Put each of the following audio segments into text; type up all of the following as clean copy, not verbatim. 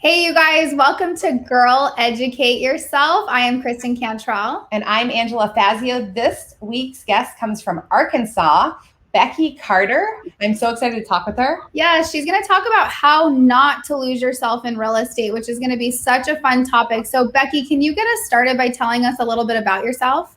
Hey, you guys, welcome to Girl Educate Yourself. I am Kristen Cantrell. And I'm Angela Fazio. This week's guest comes from Arkansas, Becky Carter. I'm so excited to talk with her. Yeah, she's going to talk about how not to lose yourself in real estate, which is going to be such a fun topic. So, Becky, can you get us started by telling us a little bit about yourself?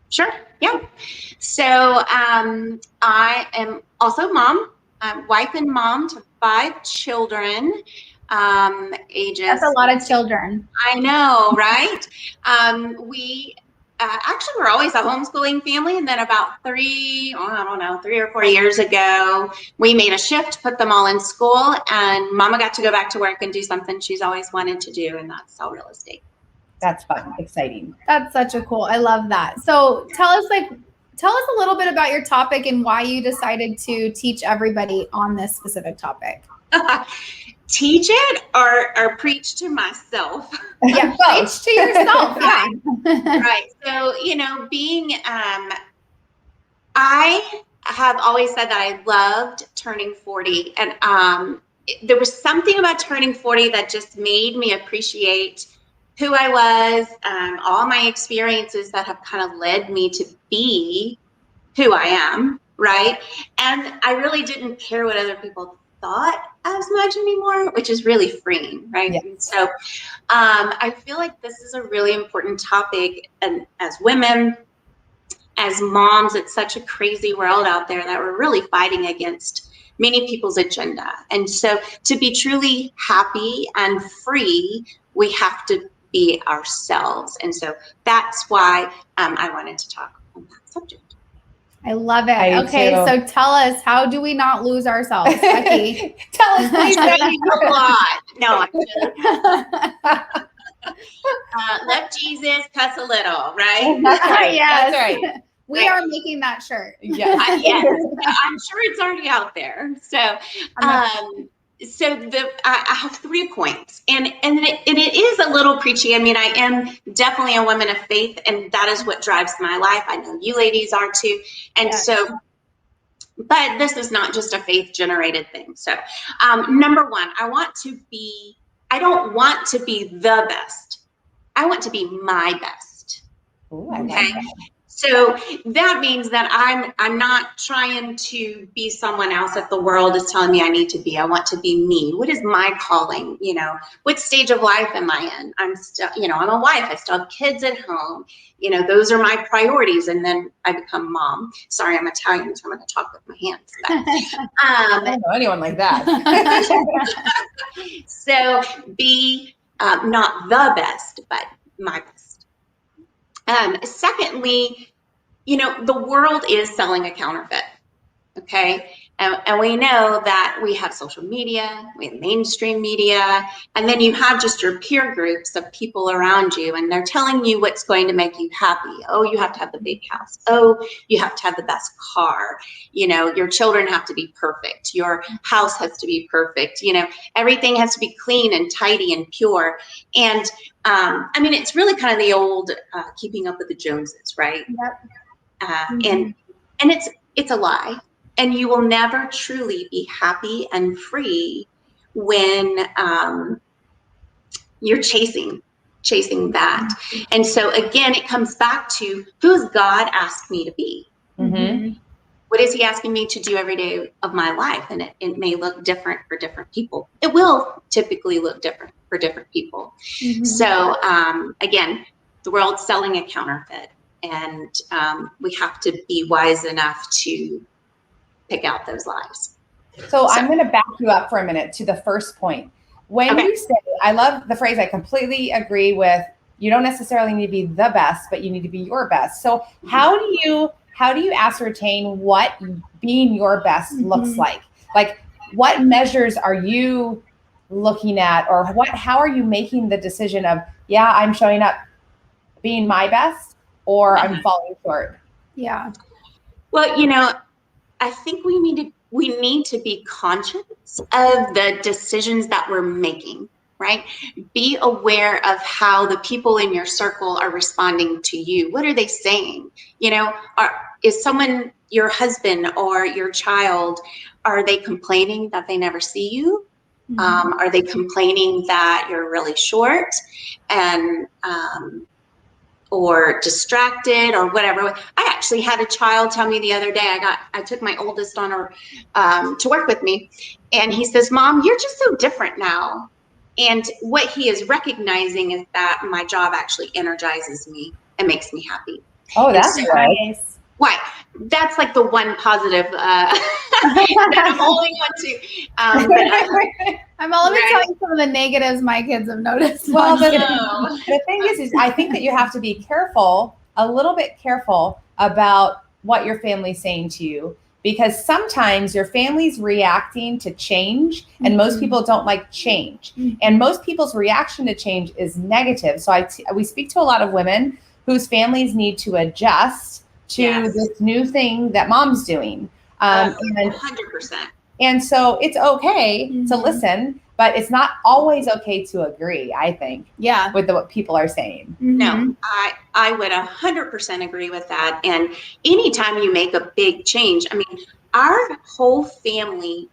Sure, yeah. So I am also mom, wife and mom to 5 children. Ages. That's a lot of children. I know, right? We actually were always a homeschooling family, and then about 3 or 4 years ago, we made a shift, put them all in school, and Mama got to go back to work and do something she's always wanted to do, and that's sell real estate. That's fun, exciting. That's such a cool. I love that. So tell us a little bit about your topic and why you decided to teach everybody on this specific topic. Teach it or preach to myself? Yeah, preach to yourself. Yeah. Right. So, being, I have always said that I loved turning 40. And there was something about turning 40 that just made me appreciate who I was, all my experiences that have kind of led me to be who I am. Right. And I really didn't care what other people thought as much anymore, which is really freeing, right? Yes. And so I feel like this is a really important topic, and as women, as moms, it's such a crazy world out there that we're really fighting against many people's agenda. And so to be truly happy and free, we have to be ourselves. And so that's why I wanted to talk on that subject. I love it. Okay, so tell us, how do we not lose ourselves, Becky? Tell us, please. A lot. No, love Jesus, cuss a little, right? That's right. Yes. That's right. We are making that shirt. Yes. Yes. I'm sure it's already out there. So, I have 3 points, and it is a little preachy. I mean, I am definitely a woman of faith, and that is what drives my life. I know you ladies are too. And so, but this is not just a faith generated thing. So, number 1, I don't want to be the best. I want to be my best. Ooh, okay. So that means that I'm not trying to be someone else that the world is telling me I need to be. I want to be me. What is my calling? What stage of life am I in? I'm still, I'm a wife. I still have kids at home. Those are my priorities. And then I become mom. Sorry, I'm Italian, so I'm going to talk with my hands. But, I don't know anyone like that. So be not the best, but my best. Secondly, the world is selling a counterfeit, okay? And we know that we have social media, we have mainstream media, and then you have just your peer groups of people around you, and they're telling you what's going to make you happy. Oh, you have to have the big house. Oh, you have to have the best car. Your children have to be perfect. Your house has to be perfect. Everything has to be clean and tidy and pure. And it's really kind of the old keeping up with the Joneses, right? Yep. And it's a lie. And you will never truly be happy and free when you're chasing that. And so again, it comes back to, who's God asked me to be? Mm-hmm. What is he asking me to do every day of my life? And it may look different for different people. It will typically look different for different people. Mm-hmm. So again, the world's selling a counterfeit, and we have to be wise enough to pick out those lies. So I'm going to back you up for a minute to the first point. When you say, I love the phrase, I completely agree with, you don't necessarily need to be the best, but you need to be your best. So how do you ascertain what being your best looks like? Like, what measures are you looking at, or how are you making the decision of, I'm showing up being my best, or I'm falling short? Yeah. Well, I think we need to be conscious of the decisions that we're making, right? Be aware of how the people in your circle are responding to you. What are they saying? Is someone, your husband or your child, are they complaining that they never see you? Are they complaining that you're really short and or distracted or whatever? I actually had a child tell me the other day, I took my oldest on to work with me, and he says, "Mom, you're just so different now." And what he is recognizing is that my job actually energizes me and makes me happy. Oh, that's nice. Why? That's like the one positive that I'm holding on to. I'm all about telling some of the negatives my kids have noticed. Well, the thing is I think that you have to be careful, a little bit careful about what your family's saying to you, because sometimes your family's reacting to change, and most people don't like change. And most people's reaction to change is negative. So we speak to a lot of women whose families need to adjust to this new thing that mom's doing. And 100%. And so it's okay to listen, but it's not always okay to agree, I think, with what people are saying. No, I would 100% agree with that. And anytime you make a big change, I mean, our whole family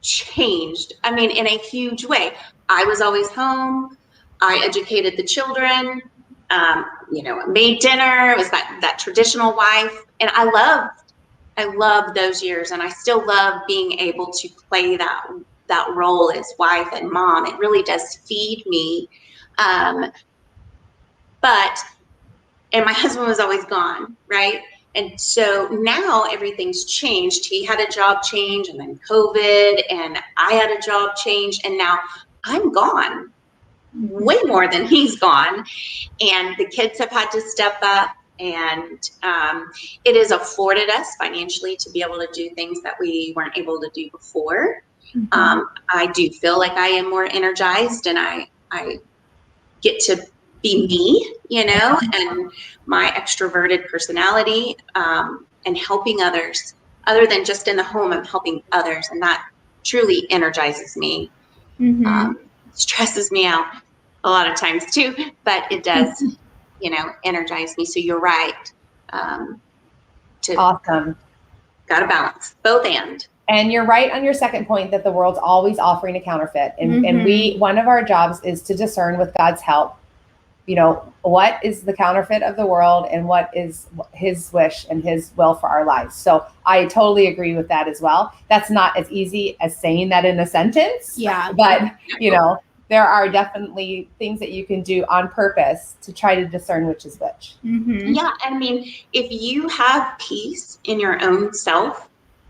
changed, I mean, in a huge way. I was always home. I educated the children, made dinner, was that traditional wife. And I loved those years, and I still love being able to play that role as wife and mom. It really does feed me. And my husband was always gone, right? And so now everything's changed. He had a job change, and then COVID, and I had a job change, and now I'm gone way more than he's gone. And the kids have had to step up, and it has afforded us financially to be able to do things that we weren't able to do before. I do feel like I am more energized, and I get to be me, and my extroverted personality, and helping others. Other than just in the home, I'm helping others, and that truly energizes me. Stresses me out a lot of times too, but it does, energize me. So you're right. Awesome. Got to balance both And you're right on your second point that the world's always offering a counterfeit. And one of our jobs is to discern with God's help, what is the counterfeit of the world and what is his wish and his will for our lives. So I totally agree with that as well. That's not as easy as saying that in a sentence. Yeah. But, there are definitely things that you can do on purpose to try to discern which is which. Yeah. I mean, if you have peace in your own self,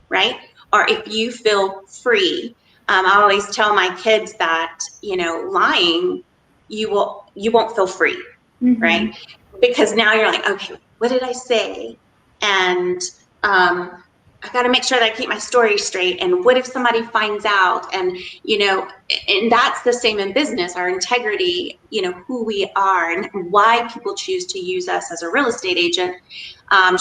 right? Or if you feel free, I always tell my kids that, lying, you won't feel free, right? Because now you're like, okay, what did I say? And I got to make sure that I keep my story straight. And what if somebody finds out? And, and that's the same in business, our integrity, who we are and why people choose to use us as a real estate agent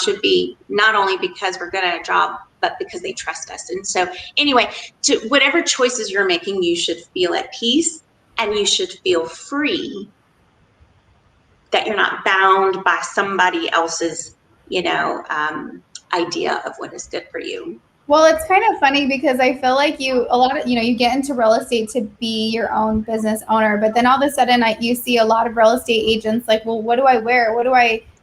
should be not only because we're good at a job, but because they trust us. And so anyway, to whatever choices you're making, you should feel at peace, and you should feel free, that you're not bound by somebody else's, idea of what is good for you. Well, it's kind of funny because I feel like you get into real estate to be your own business owner, but then all of a sudden you see a lot of real estate agents like, well, what do I wear?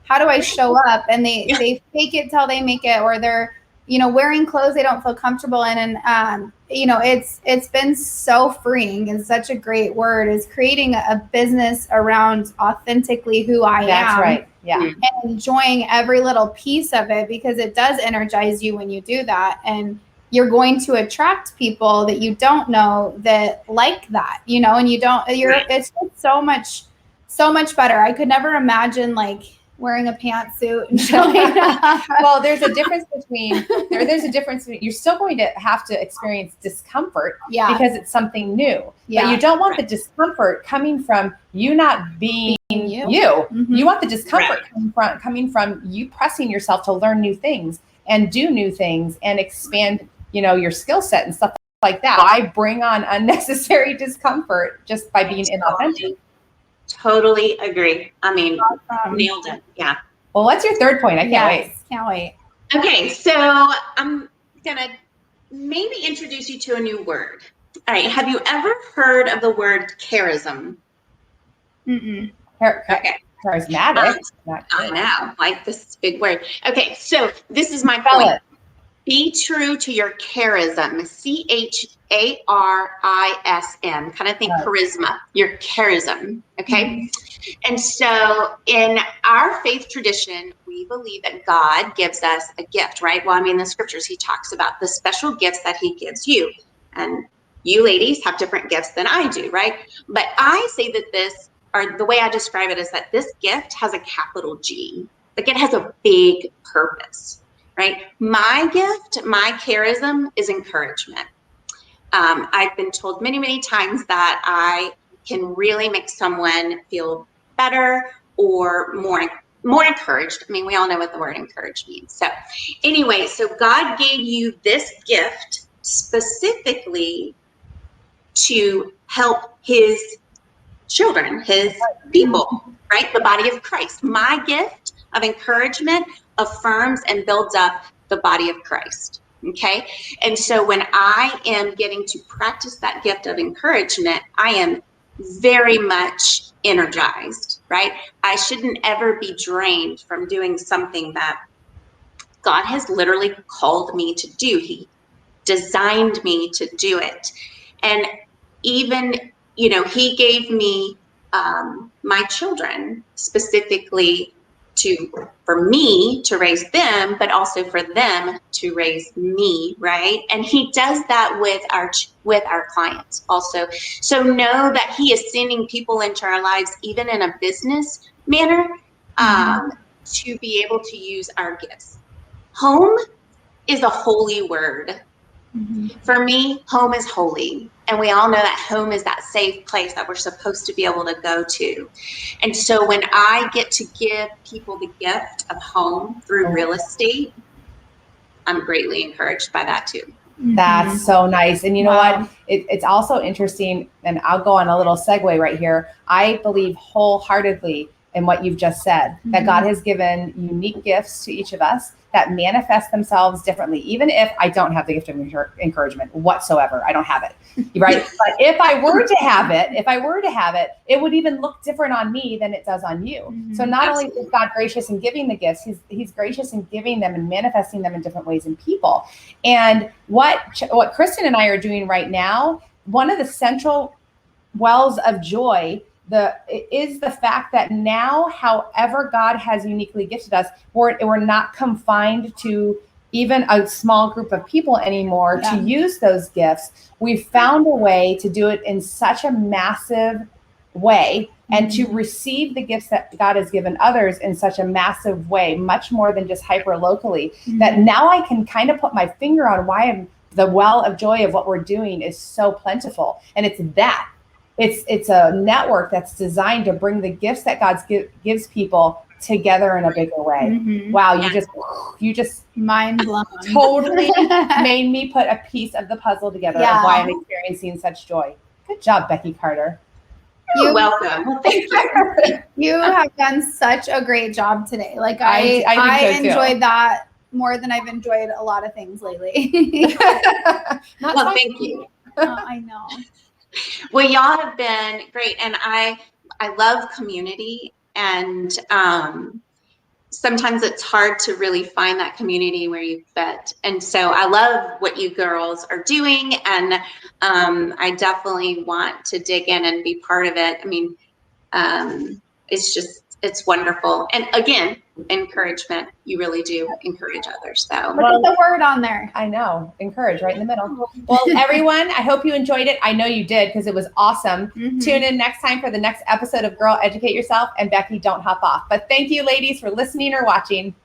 How do I show up? And they fake it till they make it, or they're, wearing clothes they don't feel comfortable in. And, it's been so freeing, and such a great word, is creating a business around authentically who I am. That's right. Yeah. And enjoying every little piece of it, because it does energize you when you do that. And you're going to attract people that you don't know that like that, and it's just so much better. I could never imagine wearing a pantsuit and showing up. Well, there's a difference between you're still going to have to experience discomfort because it's something new. But you don't want the discomfort coming from you not being you. You want the discomfort coming from you pressing yourself to learn new things and do new things and expand, your skill set and stuff like that. I bring on unnecessary discomfort just by being inauthentic. Totally agree. I mean, nailed it. Yeah. Well, what's your third point? I can't wait. Can't wait. Okay, so I'm gonna maybe introduce you to a new word. All right. Have you ever heard of the word charism? Mm-mm. Okay. Charismatic. I know, like this big word. Okay, so this is my Spell point. it. Be true to your charism. charism. Kind of think Right. charisma, your charism. Okay. And so in our faith tradition, we believe that God gives us a gift, right? Well, I mean, in the scriptures, he talks about the special gifts that he gives you. And you ladies have different gifts than I do, right? But I say that this, or the way I describe it, is that this gift has a capital G. Like it has a big purpose, right? My gift, my charism is encouragement. I've been told many, many times that I can really make someone feel better or more encouraged. I mean, we all know what the word encourage means. So anyway, so God gave you this gift specifically to help his children, his people, right? The body of Christ. My gift of encouragement affirms and builds up the body of Christ. Okay. And so when I am getting to practice that gift of encouragement, I am very much energized, right? I shouldn't ever be drained from doing something that God has literally called me to do. He designed me to do it. And even, he gave me my children specifically for me to raise them, but also for them to raise me, right? And he does that with our clients also. So know that he is sending people into our lives, even in a business manner, to be able to use our gifts. Home is a holy word. For me, home is holy. And we all know that home is that safe place that we're supposed to be able to go to. And so when I get to give people the gift of home through real estate, I'm greatly encouraged by that too. That's so nice. And you know what? It's also interesting, and I'll go on a little segue right here. I believe wholeheartedly in what you've just said, that God has given unique gifts to each of us that manifest themselves differently, even if I don't have the gift of encouragement whatsoever. I don't have it, right? But if I were to have it, it would even look different on me than it does on you. So not only is God gracious in giving the gifts, he's gracious in giving them and manifesting them in different ways in people. And what Kristen and I are doing right now, one of the central wells of joy is the fact that now, however God has uniquely gifted us, we're not confined to even a small group of people anymore to use those gifts. We've found a way to do it in such a massive way and to receive the gifts that God has given others in such a massive way, much more than just hyper locally, that now I can kind of put my finger on why the well of joy of what we're doing is so plentiful. And it's a network that's designed to bring the gifts that God gives people together in a bigger way. Wow, you just mind blown. Totally made me put a piece of the puzzle together of why I'm experiencing such joy. Good job, Becky Carter. You're welcome. Well, thank you. You have done such a great job today. Like I enjoyed that more than I've enjoyed a lot of things lately. Well, thank you. I know. Well, y'all have been great, and I love community, and sometimes it's hard to really find that community where you fit. And so I love what you girls are doing, and I definitely want to dig in and be part of it. I mean, it's wonderful. And again, encouragement. You really do encourage others. So put the word on there. I know. Encourage right in the middle. Well, everyone, I hope you enjoyed it. I know you did, because it was awesome. Tune in next time for the next episode of Girl Educate Yourself. And Becky, don't hop off. But thank you, ladies, for listening or watching.